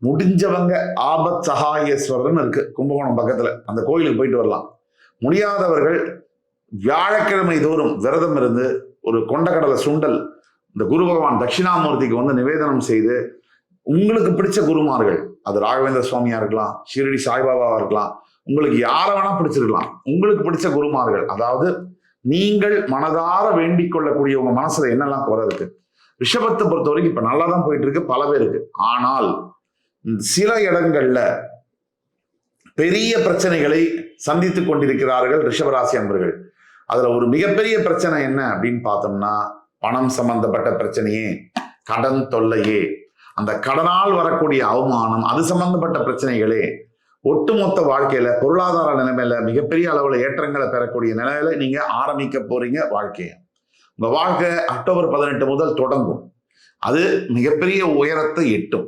முடிஞ்சவங்க ஆபத் சகாயேஸ்வரர்னு இருக்கு கும்பகோணம் பக்கத்துல, அந்த கோயிலுக்கு போயிட்டு வரலாம். முடியாதவர்கள் வியாழக்கிழமை தோறும் விரதம் இருந்து ஒரு கொண்டக்கடலை சுண்டல் இந்த குரு பகவான் தட்சிணாமூர்த்திக்கு வந்து நிவேதனம் செய்து, உங்களுக்கு பிடிச்ச குருமார்கள், அது ராகவேந்திர சுவாமியா இருக்கலாம், ஷிரடி சாய்பாபாவா இருக்கலாம், உங்களுக்கு யார வேணா பிடிச்சிருக்கலாம், உங்களுக்கு பிடிச்ச குருமார்கள், அதாவது நீங்கள் மனதார வேண்டிக் கொள்ளக்கூடிய உங்க மனசுல என்னெல்லாம் குறை இருக்கு. ரிஷபத்தை பொறுத்த வரைக்கும் இப்ப நல்லா தான் போயிட்டு இருக்கு பல பேருக்கு. ஆனால் சில இடங்கள்ல பெரிய பிரச்சனைகளை சந்தித்துக் கொண்டிருக்கிறார்கள் ரிஷபராசி அன்பர்கள். அதுல ஒரு மிகப்பெரிய பிரச்சனை என்ன அப்படின்னு பார்த்தோம்னா, பணம் சம்பந்தப்பட்ட பிரச்சனையே, கடன் தொல்லையே, அந்த கடனால் வரக்கூடிய அவமானம், அது சம்பந்தப்பட்ட பிரச்சனைகளே ஒட்டுமொத்த வாழ்க்கையில பொருளாதார நிலைமையில மிகப்பெரிய அளவுல ஏற்றங்களை பெறக்கூடிய நிலையில நீங்க ஆரம்பிக்க போறீங்க வாழ்க்கையை. உங்க வாழ்க்கை அக்டோபர் 18 முதல் தொடங்கும். அது மிகப்பெரிய உயரத்தை எட்டும்.